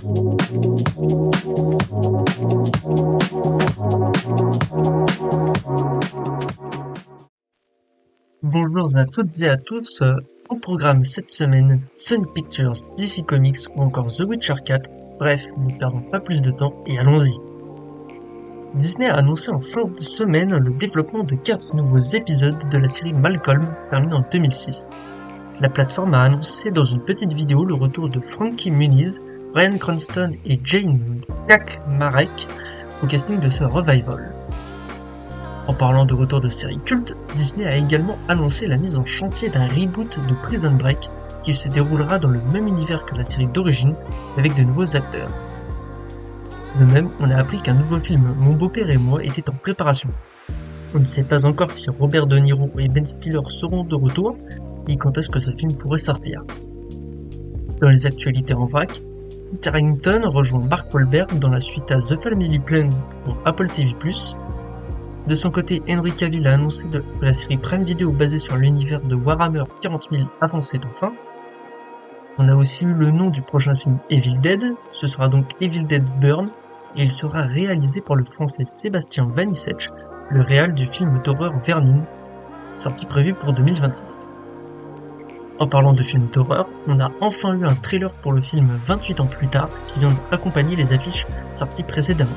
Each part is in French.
Bonjour à toutes et à tous, au programme cette semaine, Sony Pictures, DC Comics ou encore The Witcher 4, bref, ne perdons pas plus de temps et allons-y. Disney a annoncé en fin de semaine le développement de 4 nouveaux épisodes de la série Malcolm, terminée en 2006. La plateforme a annoncé dans une petite vidéo le retour de Frankie Muniz, Bryan Cranston et Jane Kaczmarek au casting de ce revival. En parlant de retour de séries cultes, Disney a également annoncé la mise en chantier d'un reboot de Prison Break qui se déroulera dans le même univers que la série d'origine avec de nouveaux acteurs. De même, on a appris qu'un nouveau film Mon beau-père et moi était en préparation. On ne sait pas encore si Robert De Niro et Ben Stiller seront de retour, ni quand est-ce que ce film pourrait sortir. Dans les actualités en vrac, Kit Harington rejoint Mark Wahlberg dans la suite à The Family Plan pour Apple TV+. De son côté, Henry Cavill a annoncé que la série Prime Video basée sur l'univers de Warhammer 40 000 avançait enfin. On a aussi eu le nom du prochain film Evil Dead, ce sera donc Evil Dead Burn, et il sera réalisé par le français Sébastien Vanissech, le réal du film d'horreur Vermine, sorti prévu pour 2026. En parlant de films d'horreur, on a enfin eu un trailer pour le film 28 ans plus tard, qui vient d'accompagner les affiches sorties précédemment.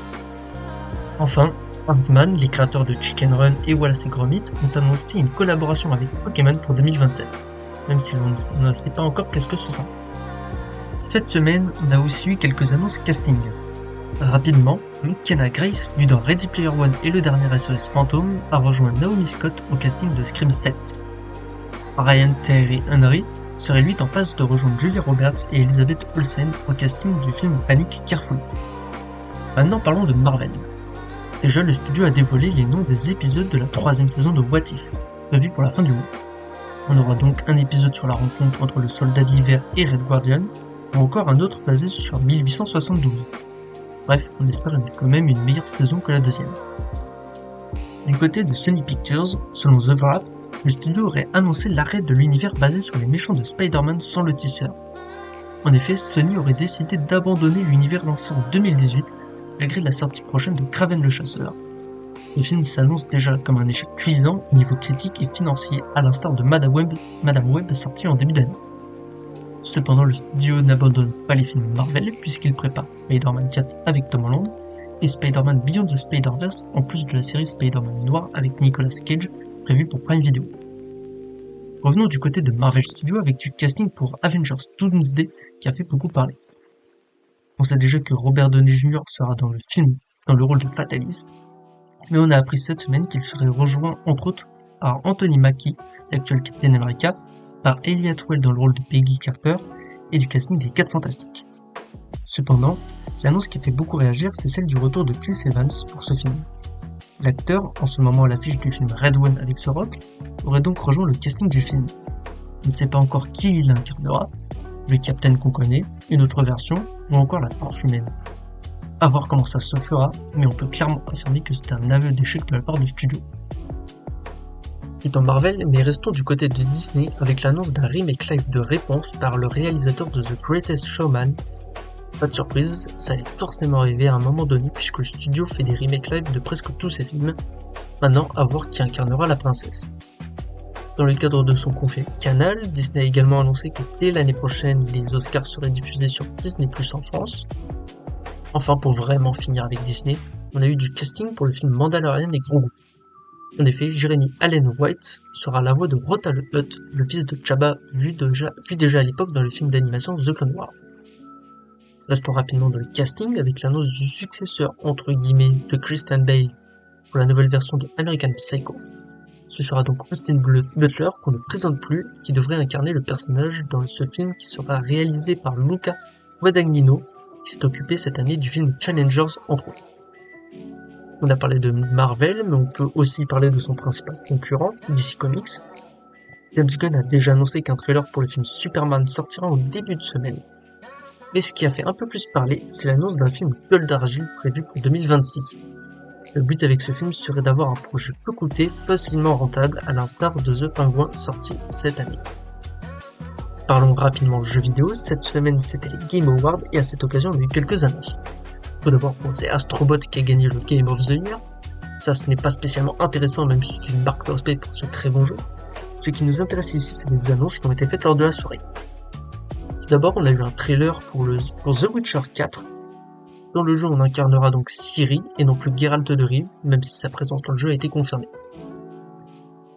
Enfin, Earthman, les créateurs de Chicken Run et Wallace et Gromit, ont annoncé une collaboration avec Pokémon pour 2027, même si l'on ne sait pas encore qu'est-ce que ce sera. Cette semaine, on a aussi eu quelques annonces casting. Rapidement, McKenna Grace, vue dans Ready Player One et le dernier SOS Fantôme, a rejoint Naomi Scott au casting de Scream 7. Ryan Terry Henry serait lui en passe de rejoindre Julia Roberts et Elizabeth Olsen au casting du film Panic Careful. Maintenant parlons de Marvel. Déjà, le studio a dévoilé les noms des épisodes de la 3ème saison de What If, prévue pour la fin du mois. On aura donc un épisode sur la rencontre entre le soldat de l'hiver et Red Guardian, ou encore un autre basé sur 1872. Bref, on espère quand même une meilleure saison que la deuxième. Du côté de Sony Pictures, selon The Wrap, le studio aurait annoncé l'arrêt de l'univers basé sur les méchants de Spider-Man sans le teaser. En effet, Sony aurait décidé d'abandonner l'univers lancé en 2018 malgré la sortie prochaine de Kraven le Chasseur. Le film s'annonce déjà comme un échec cuisant au niveau critique et financier, à l'instar de Madame Web sorti en début d'année. Cependant, le studio n'abandonne pas les films Marvel puisqu'il prépare Spider-Man 4 avec Tom Holland et Spider-Man Beyond the Spider-Verse en plus de la série Spider-Man Noir avec Nicolas Cage prévue pour Prime Video. Revenons du côté de Marvel Studios avec du casting pour Avengers Doomsday qui a fait beaucoup parler. On sait déjà que Robert Downey Jr. sera dans le film dans le rôle de Fatalis, mais on a appris cette semaine qu'il serait rejoint entre autres par Anthony Mackie, l'actuel Captain America, par Ellie Atwell dans le rôle de Peggy Carter et du casting des 4 Fantastiques. Cependant, l'annonce qui a fait beaucoup réagir, c'est celle du retour de Chris Evans pour ce film. L'acteur, en ce moment à l'affiche du film Red One avec The Rock, aurait donc rejoint le casting du film. On ne sait pas encore qui il incarnera, le Captain qu'on connaît, une autre version, ou encore la Torche humaine. À voir comment ça se fera, mais on peut clairement affirmer que c'est un aveu d'échec de la part du studio. Quittons Marvel, mais restons du côté de Disney avec l'annonce d'un remake live de Réponse par le réalisateur de The Greatest Showman. Pas de surprise, ça allait forcément arriver à un moment donné puisque le studio fait des remakes live de presque tous ses films. Maintenant, à voir qui incarnera la princesse. Dans le cadre de son conflit Canal, Disney a également annoncé que dès l'année prochaine, les Oscars seraient diffusés sur Disney+ en France. Enfin, pour vraiment finir avec Disney, on a eu du casting pour le film Mandalorian et Grogu. En effet, Jeremy Allen White sera la voix de Rota le Hutt, le fils de Jabba vu déjà à l'époque dans le film d'animation The Clone Wars. Restons rapidement dans le casting avec l'annonce du successeur entre guillemets de Christian Bale pour la nouvelle version de American Psycho. Ce sera donc Austin Butler qu'on ne présente plus, qui devrait incarner le personnage dans ce film qui sera réalisé par Luca Guadagnino, qui s'est occupé cette année du film Challengers entre autres. On a parlé de Marvel, mais on peut aussi parler de son principal concurrent, DC Comics. James Gunn a déjà annoncé qu'un trailer pour le film Superman sortira en début de semaine. Mais ce qui a fait un peu plus parler, c'est l'annonce d'un film Gueule d'argile prévu pour 2026. Le but avec ce film serait d'avoir un projet peu coûté, facilement rentable, à l'instar de The Penguin sorti cette année. Parlons rapidement jeux vidéo, cette semaine c'était les Game Awards et à cette occasion on a eu quelques annonces. Tout d'abord, c'est Astrobot qui a gagné le Game of the Year. Ça, ce n'est pas spécialement intéressant, même si c'est une marque de respect pour ce très bon jeu. Ce qui nous intéresse ici, c'est les annonces qui ont été faites lors de la soirée. Tout d'abord, on a eu un trailer pour The Witcher 4. Dans le jeu, on incarnera donc Ciri et non plus Geralt de Rive, même si sa présence dans le jeu a été confirmée.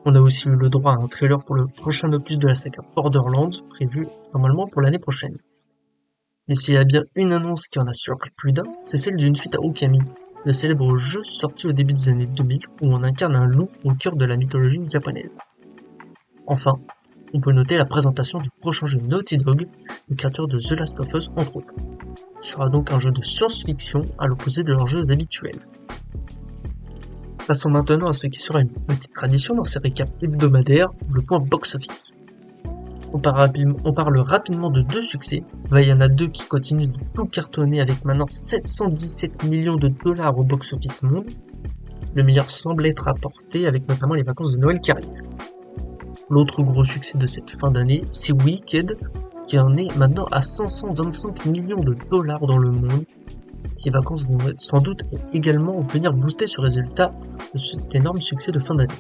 On a aussi eu le droit à un trailer pour le prochain opus de la saga Borderlands, prévu normalement pour l'année prochaine. Mais s'il y a bien une annonce qui en a surpris plus d'un, c'est celle d'une suite à Okami, le célèbre jeu sorti au début des années 2000 où on incarne un loup au cœur de la mythologie japonaise. Enfin, on peut noter la présentation du prochain jeu Naughty Dog, le créateur de The Last of Us entre autres. Ce sera donc un jeu de science-fiction à l'opposé de leurs jeux habituels. Passons maintenant à ce qui sera une petite tradition dans ces récaps hebdomadaires, le point box-office. On parle rapidement de deux succès, Vaiana 2 qui continue de tout cartonner avec maintenant 717 millions de dollars au box-office monde. Le meilleur semble être apporté avec notamment les vacances de Noël qui arrivent. L'autre gros succès de cette fin d'année, c'est Wicked, qui en est maintenant à 525 millions de dollars dans le monde. Les vacances vont sans doute également venir booster ce résultat de cet énorme succès de fin d'année.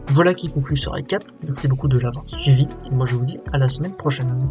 Voilà qui conclut ce récap, merci beaucoup de l'avoir suivi, et moi je vous dis à la semaine prochaine.